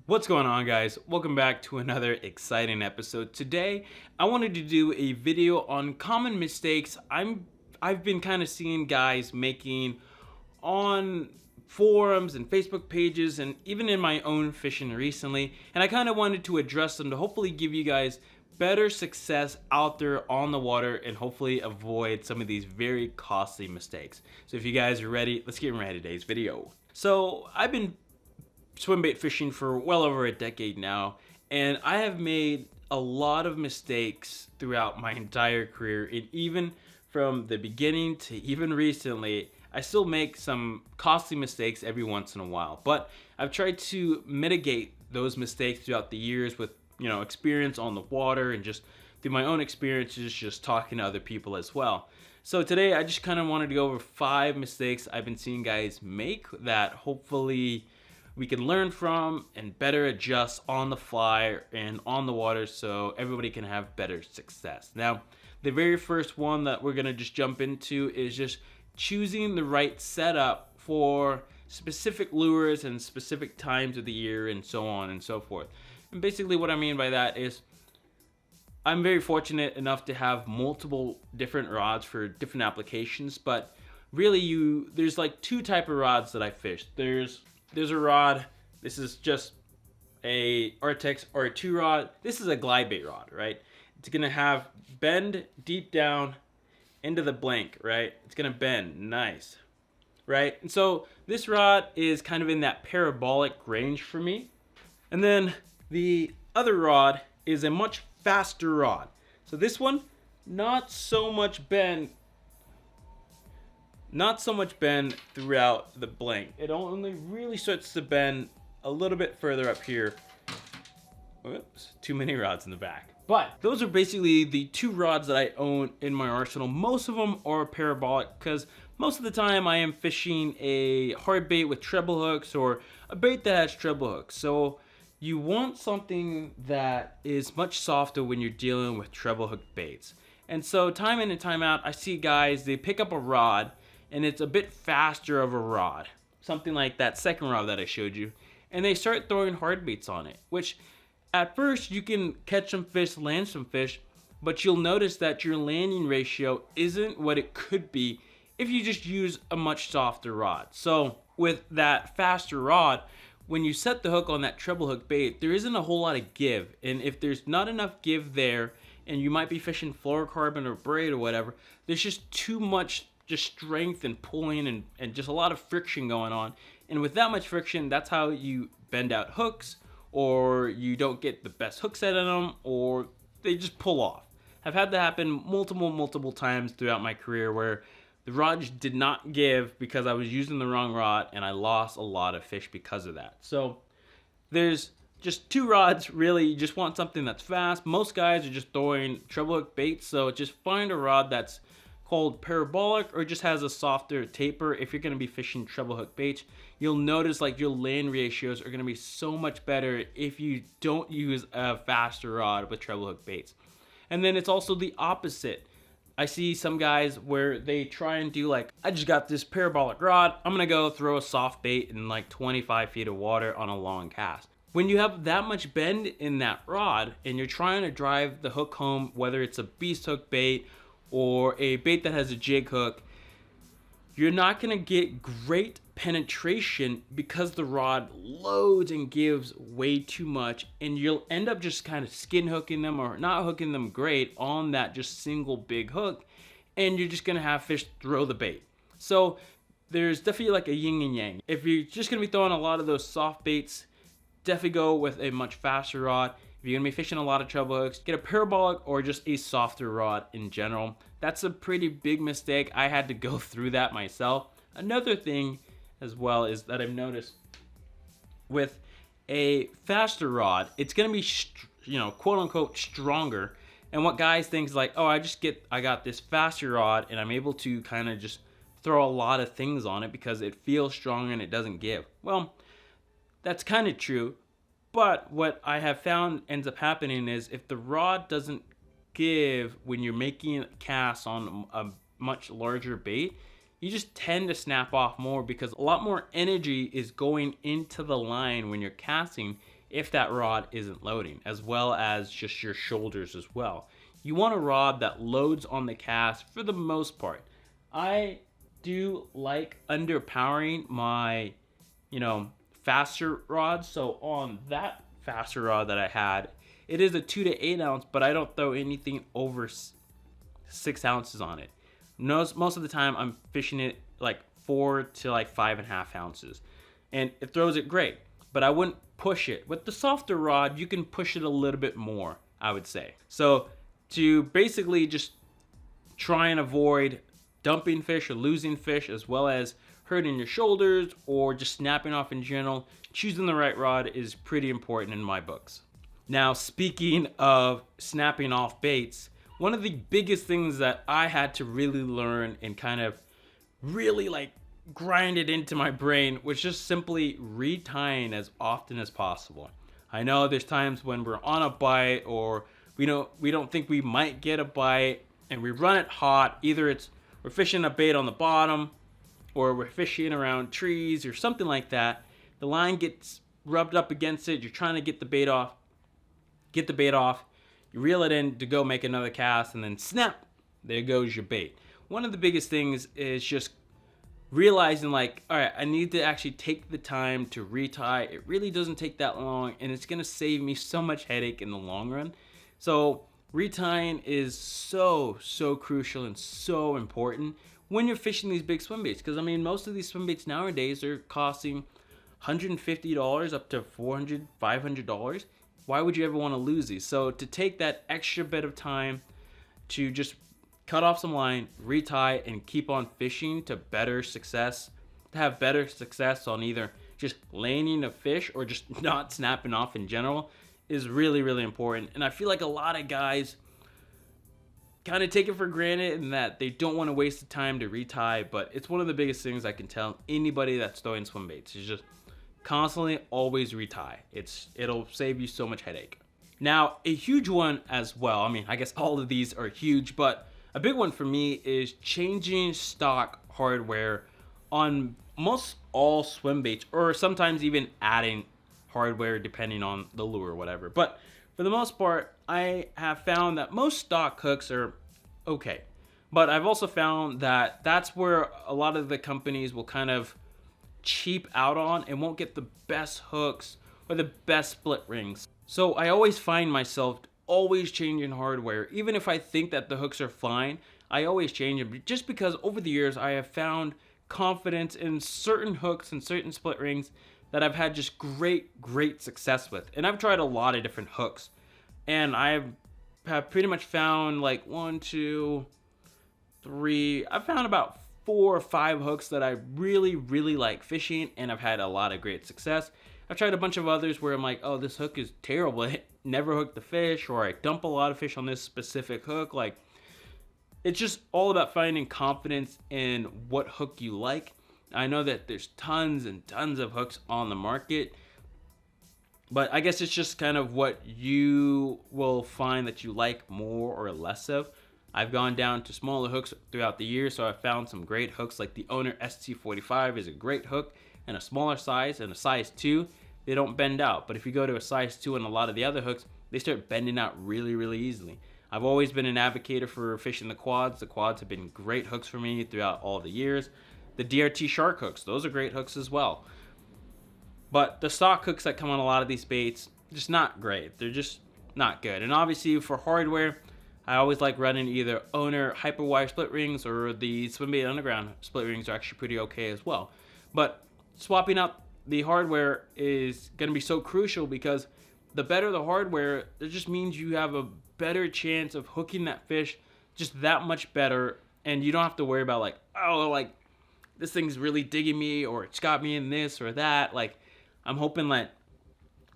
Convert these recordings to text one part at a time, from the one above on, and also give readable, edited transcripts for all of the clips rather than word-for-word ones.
What's going on, guys? Welcome back to another exciting episode. Today I wanted to do a video on common mistakes I've been kind of seeing guys making on forums and Facebook pages and even in my own fishing recently, and I kind of wanted to address them to hopefully give you guys better success out there on the water and hopefully avoid some of these very costly mistakes. So if you guys are ready, let's get right into today's video. So I've been swimbait fishing for well over a decade now, and I have made a lot of mistakes throughout my entire career, and even from the beginning to even recently I still make some costly mistakes every once in a while, but I've tried to mitigate those mistakes throughout the years with experience on the water and just through my own experiences, just talking to other people as well. So today I just kind of wanted to go over 5 mistakes I've been seeing guys make that hopefully we can learn from and better adjust on the fly and on the water so everybody can have better success. Now, the very first one that we're going to just jump into is just choosing the right setup for specific lures and specific times of the year and so on and so forth. And basically what I mean by that is I'm very fortunate enough to have multiple different rods for different applications, but really there's like 2 type of rods that I fish. There's a rod. This is just a Artex R2 rod. This is a glide bait rod, right? It's gonna have bend deep down into the blank, right? It's gonna bend nice, right? And so this rod is kind of in that parabolic range for me. And then the other rod is a much faster rod. So this one, not so much bend throughout the blank. It only really starts to bend a little bit further up here. Whoops, too many rods in the back. But those are basically the 2 rods that I own in my arsenal. Most of them are parabolic because most of the time I am fishing a hard bait with treble hooks or a bait that has treble hooks. So you want something that is much softer when you're dealing with treble hook baits. And so time in and time out, I see guys, they pick up a rod and it's a bit faster of a rod, something like that second rod that I showed you, and they start throwing hard baits on it, which at first you can catch some fish, land some fish, but you'll notice that your landing ratio isn't what it could be if you just use a much softer rod. So with that faster rod, when you set the hook on that treble hook bait, there isn't a whole lot of give, and if there's not enough give there, and you might be fishing fluorocarbon or braid or whatever, there's just too much just strength and pulling and just a lot of friction going on. And with that much friction, that's how you bend out hooks, or you don't get the best hook set in them, or they just pull off. I've had that happen multiple times throughout my career where the rod just did not give because I was using the wrong rod, and I lost a lot of fish because of that. So there's just 2 rods, really. You just want something that's fast. Most guys are just throwing treble hook baits, so just find a rod that's called parabolic or just has a softer taper. If you're going to be fishing treble hook baits, you'll notice like your land ratios are going to be so much better if you don't use a faster rod with treble hook baits. And then it's also the opposite. I see some guys where they try and do like, I just got this parabolic rod, I'm going to go throw a soft bait in like 25 feet of water on a long cast. When you have that much bend in that rod and you're trying to drive the hook home, whether it's a beast hook bait or a bait that has a jig hook, you're not going to get great penetration because the rod loads and gives way too much, and you'll end up just kind of skin hooking them or not hooking them great on that just single big hook, and you're just going to have fish throw the bait. So there's definitely like a yin and yang. If you're just going to be throwing a lot of those soft baits, definitely go with a much faster rod. If you're gonna be fishing a lot of treble hooks, get a parabolic or just a softer rod in general. That's a pretty big mistake. I had to go through that myself. Another thing as well is that I've noticed with a faster rod, it's gonna be quote unquote stronger. And what guys think is like, oh, I got this faster rod and I'm able to kind of just throw a lot of things on it because it feels stronger and it doesn't give. Well, that's kind of true. But what I have found ends up happening is if the rod doesn't give when you're making casts on a much larger bait, you just tend to snap off more because a lot more energy is going into the line when you're casting if that rod isn't loading, as well as just your shoulders as well. You want a rod that loads on the cast for the most part. I do like underpowering my, faster rods. So on that faster rod that I had, it is a 2 to 8 ounce, but I don't throw anything over 6 ounces on it. Most of the time I'm fishing it like 4 to like 5.5 ounces, and it throws it great, but I wouldn't push it. With the softer rod, you can push it a little bit more, I would say. So to basically just try and avoid dumping fish or losing fish, as well as hurting your shoulders or just snapping off in general, choosing the right rod is pretty important in my books. Now, speaking of snapping off baits, one of the biggest things that I had to really learn and kind of really like grind it into my brain was just simply retying as often as possible. I know there's times when we're on a bite, or we don't think we might get a bite, and we run it hot. Either we're fishing a bait on the bottom, or we're fishing around trees or something like that. The line gets rubbed up against it. You're trying to get the bait off. You reel it in to go make another cast, and then snap, there goes your bait. One of the biggest things is just realizing, like, all right, I need to actually take the time to retie. It really doesn't take that long, and it's going to save me so much headache in the long run. So retying is so crucial and so important when you're fishing these big swim baits, because I mean, most of these swim baits nowadays are costing $150 up to $400, $500. Why would you ever want to lose these? So to take that extra bit of time to just cut off some line, retie, and keep on fishing to have better success on either just landing a fish or just not snapping off in general is really important. And I feel like a lot of guys kind of take it for granted and that they don't want to waste the time to retie, but it's one of the biggest things I can tell anybody that's throwing swim baits is just constantly always retie. It'll save you so much headache. Now, a huge one as well, I mean, I guess all of these are huge, but a big one for me is changing stock hardware on most all swim baits, or sometimes even adding hardware depending on the lure or whatever. But for the most part, I have found that most stock hooks are okay. But I've also found that that's where a lot of the companies will kind of cheap out on and won't get the best hooks or the best split rings. So I always find myself always changing hardware. Even if I think that the hooks are fine, I always change them, just because over the years I have found confidence in certain hooks and certain split rings that I've had just great success with. And I've tried a lot of different hooks, and I have pretty much found like 1, 2, 3, I've found about 4 or 5 hooks that I really like fishing, and I've had a lot of great success. I've tried a bunch of others where I'm like, oh, this hook is terrible, it never hooked the fish, or I dump a lot of fish on this specific hook. Like, it's just all about finding confidence in what hook you like. I know that there's tons and tons of hooks on the market, but I guess it's just kind of what you will find that you like more or less of. I've gone down to smaller hooks throughout the year, so I've found some great hooks, like the Owner ST45 is a great hook, and a smaller size, and a size 2, they don't bend out. But if you go to a size 2 and a lot of the other hooks, they start bending out really easily. I've always been an advocate for fishing the quads. The quads have been great hooks for me throughout all the years. The DRT shark hooks, those are great hooks as well. But the stock hooks that come on a lot of these baits, just not great. They're just not good. And obviously for hardware, I always like running either Owner Hyperwire split rings, or the Swimbait Underground split rings are actually pretty okay as well. But swapping out the hardware is going to be so crucial, because the better the hardware, it just means you have a better chance of hooking that fish just that much better, and you don't have to worry about like, oh, like this thing's really digging me, or it's got me in this or that. Like, I'm hoping that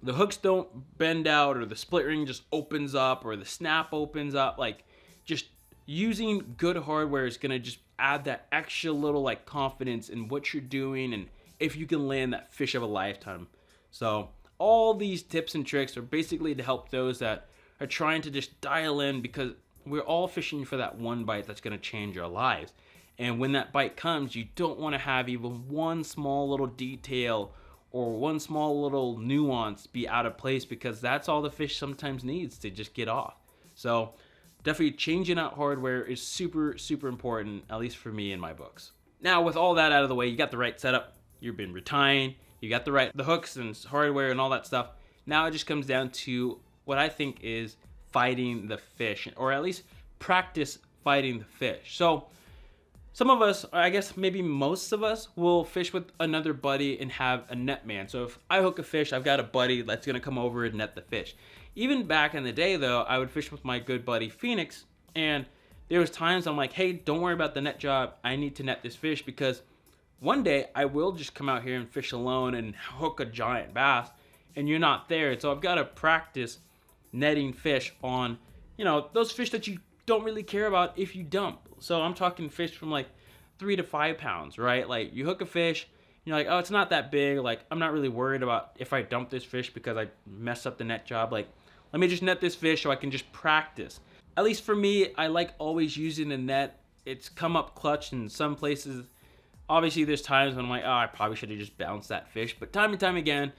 the hooks don't bend out, or the split ring just opens up, or the snap opens up. Like, just using good hardware is going to just add that extra little like confidence in what you're doing, and if you can land that fish of a lifetime. So all these tips and tricks are basically to help those that are trying to just dial in, because we're all fishing for that one bite that's going to change our lives. And when that bite comes, you don't want to have even one small little detail or one small little nuance be out of place, because that's all the fish sometimes needs to just get off. So definitely changing out hardware is super, super important, at least for me in my books. Now, with all that out of the way, you got the right setup, you've been retying, you got the hooks and hardware and all that stuff. Now it just comes down to what I think is fighting the fish, or at least practice fighting the fish. So some of us, or I guess maybe most of us, will fish with another buddy and have a net man. So if I hook a fish, I've got a buddy that's gonna come over and net the fish. Even back in the day though, I would fish with my good buddy Phoenix, and there was times I'm like, hey, don't worry about the net job, I need to net this fish, because one day I will just come out here and fish alone and hook a giant bass, and you're not there. So I've got to practice netting fish on, those fish that you don't really care about if you dump. So I'm talking fish from like 3 to 5 pounds, right? Like you hook a fish, you're like, oh, it's not that big. Like I'm not really worried about if I dump this fish because I mess up the net job. Like let me just net this fish so I can just practice. At least for me, I like always using the net. It's come up clutch in some places. Obviously there's times when I'm like, oh, I probably should have just bounced that fish. But time and time again,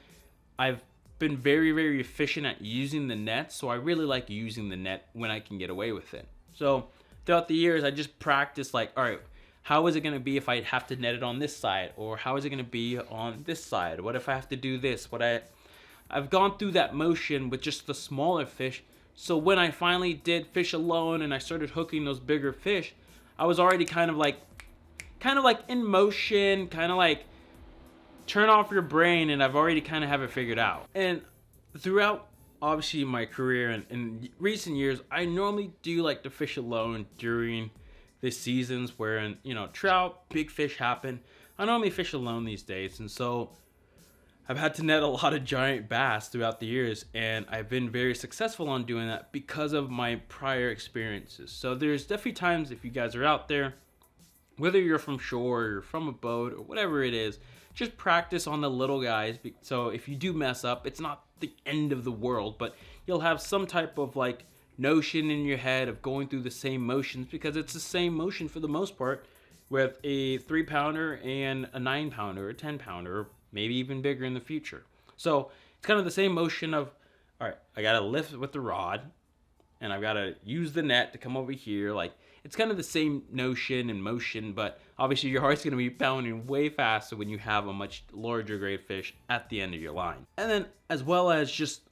I've been very, very efficient at using the net. So I really like using the net when I can get away with it. So throughout the years, I just practiced like, all right, how is it going to be if I have to net it on this side? Or how is it going to be on this side? What if I have to do this? I've gone through that motion with just the smaller fish. So when I finally did fish alone and I started hooking those bigger fish, I was already kind of like in motion, kind of like turn off your brain, and I've already kind of have it figured out. And throughout obviously my career and in recent years, I normally do like to fish alone during the seasons where, trout, big fish happen. I normally fish alone these days, and so I've had to net a lot of giant bass throughout the years, and I've been very successful on doing that because of my prior experiences. So there's definitely times, if you guys are out there, whether you're from shore or from a boat or whatever it is, just practice on the little guys. So if you do mess up, it's not the end of the world, but you'll have some type of like notion in your head of going through the same motions, because it's the same motion for the most part with a 3-pounder and a 9-pounder or a 10-pounder, or maybe even bigger in the future. So it's kind of the same motion of, all right, I got to lift with the rod and I've got to use the net to come over here. Like it's kind of the same notion and motion, but obviously your heart's going to be pounding way faster when you have a much larger grade fish at the end of your line. And then as well as just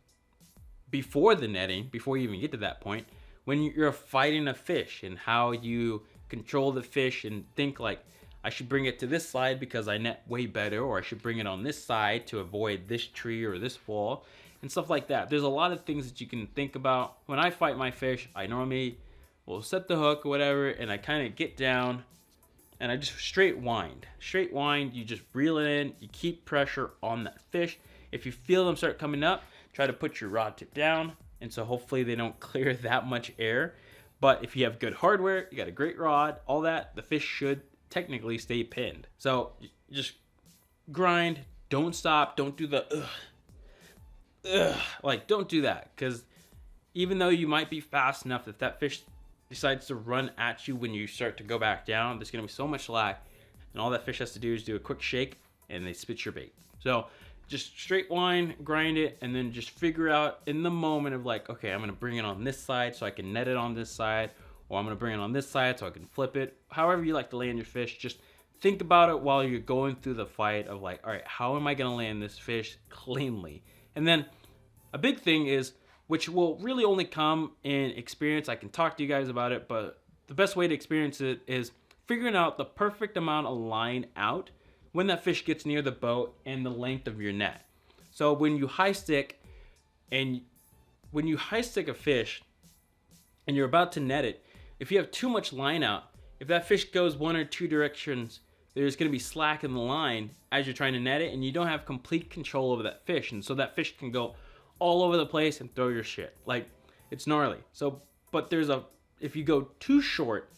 before the netting, before you even get to that point, when you're fighting a fish and how you control the fish and think like, I should bring it to this side because I net way better, or I should bring it on this side to avoid this tree or this wall, and stuff like that. There's a lot of things that you can think about. When I fight my fish, I normally will set the hook or whatever, and I kind of get down and I just straight wind. Straight wind, you just reel it in, you keep pressure on that fish. If you feel them start coming up, try to put your rod tip down, and so hopefully they don't clear that much air. But if you have good hardware, you got a great rod, all that, the fish should technically stay pinned. So just grind, don't stop, don't do the like don't do that, because even though you might be fast enough, if that fish decides to run at you when you start to go back down, there's gonna be so much slack, and all that fish has to do is do a quick shake and they spit your bait. So just straight line, grind it, and then just figure out in the moment of like, okay, I'm gonna bring it on this side so I can net it on this side, or I'm gonna bring it on this side so I can flip it. However you like to land your fish, just think about it while you're going through the fight of like, all right, how am I gonna land this fish cleanly? And then a big thing is, which will really only come in experience, I can talk to you guys about it, but the best way to experience it is figuring out the perfect amount of line out when that fish gets near the boat and the length of your net. So when you high stick a fish and you're about to net it, if you have too much line out, if that fish goes one or two directions, there's going to be slack in the line as you're trying to net it, and you don't have complete control over that fish, and so that fish can go all over the place and throw your shit. Like, it's gnarly. So, but if you go too short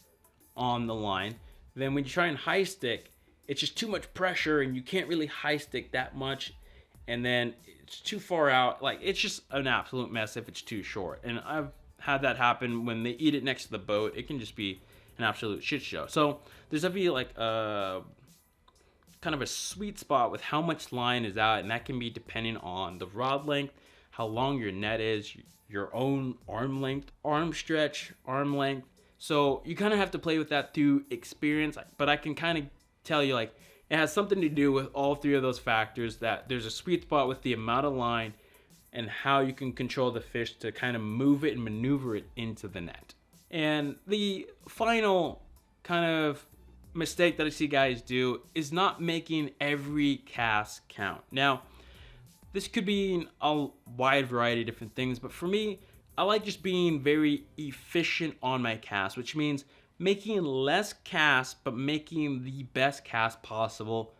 on the line, then when you try and high stick, it's just too much pressure and you can't really high stick that much, and then it's too far out. Like, it's just an absolute mess if it's too short. And I've had that happen when they eat it next to the boat. It can just be an absolute shit show. So there's definitely like a kind of a sweet spot with how much line is out, and that can be depending on the rod length, how long your net is, your own arm length, arm stretch, arm length. So you kind of have to play with that through experience, but I can kind of tell you, like, it has something to do with all three of those factors, that there's a sweet spot with the amount of line and how you can control the fish to kind of move it and maneuver it into the net. And the final kind of mistake that I see guys do is not making every cast count. Now, this could be a wide variety of different things, but for me, I like just being very efficient on my cast, which means making less casts, but making the best cast possible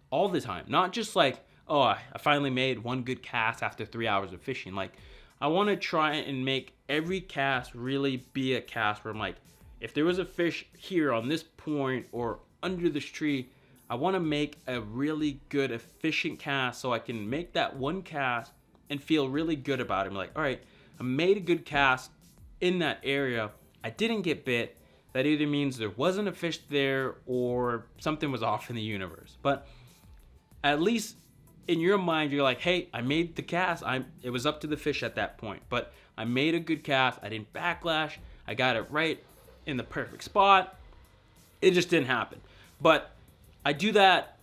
all the time. Not just like, oh, I finally made one good cast after 3 hours of fishing. Like, I want to try and make every cast really be a cast where I'm like, if there was a fish here on this point or under this tree, I want to make a really good, efficient cast so I can make that one cast and feel really good about it. I'm like, all right, I made a good cast in that area. I didn't get bit. That either means there wasn't a fish there or something was off in the universe. But at least in your mind, you're like, hey, I made the cast. It was up to the fish at that point. But I made a good cast. I didn't backlash. I got it right in the perfect spot. It just didn't happen. But I do that,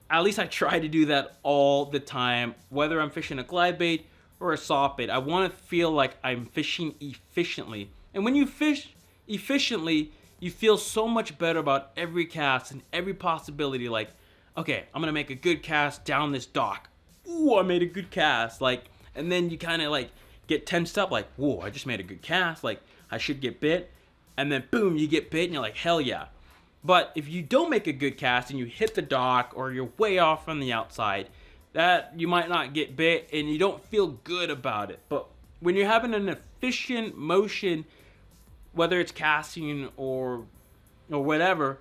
at least I try to do that all the time, whether I'm fishing a glide bait or a soft bait. I want to feel like I'm fishing efficiently. And when you fish efficiently, you feel so much better about every cast and every possibility. Like, okay, I'm gonna make a good cast down this dock. Ooh, I made a good cast. Like, and then you kind of like get tensed up, like, whoa, I just made a good cast. Like, I should get bit. And then boom, you get bit and you're like, hell yeah. But if you don't make a good cast and you hit the dock or you're way off on the outside, that you might not get bit and you don't feel good about it. But when you're having an efficient motion, whether it's casting or whatever,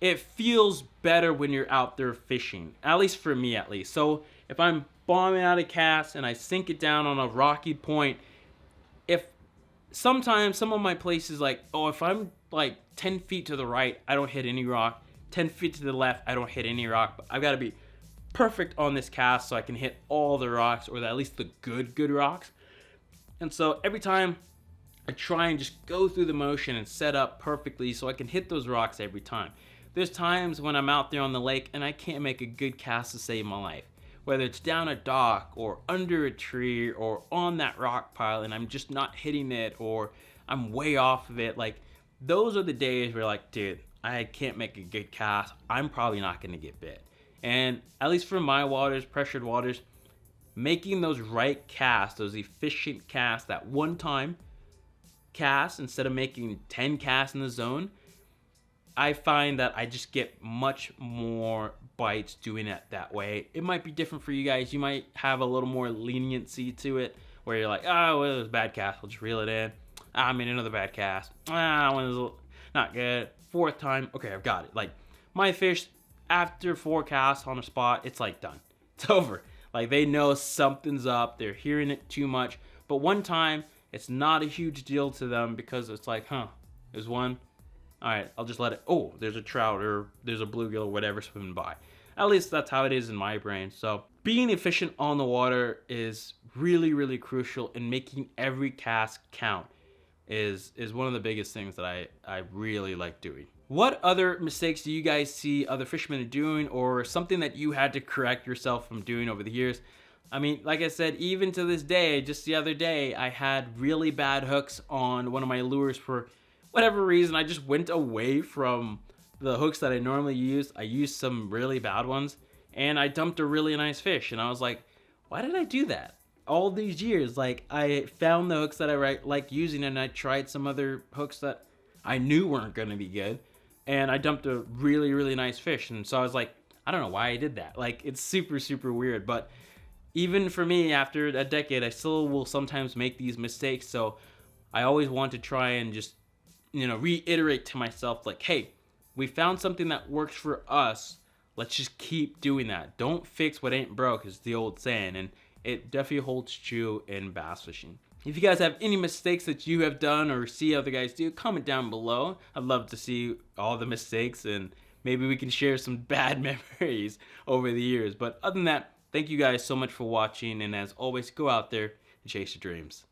it feels better when you're out there fishing. At least for me, at least. So if I'm bombing out a cast and I sink it down on a rocky point, if sometimes some of my places, like, oh, if I'm like 10 feet to the right, I don't hit any rock. 10 feet to the left, I don't hit any rock. But I've got to be perfect on this cast so I can hit all the rocks, or at least the good rocks. And so every time I try and just go through the motion and set up perfectly so I can hit those rocks every time. There's times when I'm out there on the lake and I can't make a good cast to save my life. Whether it's down a dock or under a tree or on that rock pile and I'm just not hitting it or I'm way off of it. Like, those are the days where, like, dude, I can't make a good cast. I'm probably not going to get bit. And at least for my waters, pressured waters, making those right casts, those efficient casts, that one time cast instead of making 10 casts in the zone, I find that I just get much more bites doing it that way. It might be different for you guys. You might have a little more leniency to it where you're like, oh, well, it was a bad cast. We'll just reel it in. I made another bad cast. That one was not good. Fourth time. Okay, I've got it. Like, my fish, after 4 casts on a spot, it's like done. It's over. Like, they know something's up. They're hearing it too much. But one time, it's not a huge deal to them because it's like, there's one. All right, I'll just let it. Oh, there's a trout or there's a bluegill or whatever swimming by. At least that's how it is in my brain. So being efficient on the water is really, really crucial, and making every cast count is one of the biggest things that I really like doing. What other mistakes do you guys see other fishermen doing, or something that you had to correct yourself from doing over the years? I mean, like I said, even to this day, just the other day, I had really bad hooks on one of my lures for whatever reason. I just went away from the hooks that I normally use. I used some really bad ones, and I dumped a really nice fish. And I was like, why did I do that? All these years, like, I found the hooks that I like using, and I tried some other hooks that I knew weren't going to be good, and I dumped a really, really nice fish. And so I was like, I don't know why I did that. Like, it's super, super weird. But even for me, after a decade, I still will sometimes make these mistakes. So I always want to try and just, reiterate to myself, like, hey, we found something that works for us. Let's just keep doing that. Don't fix what ain't broke, is the old saying. And it definitely holds true in bass fishing. If you guys have any mistakes that you have done or see other guys do, comment down below. I'd love to see all the mistakes and maybe we can share some bad memories over the years. But other than that, thank you guys so much for watching, and as always, go out there and chase your dreams.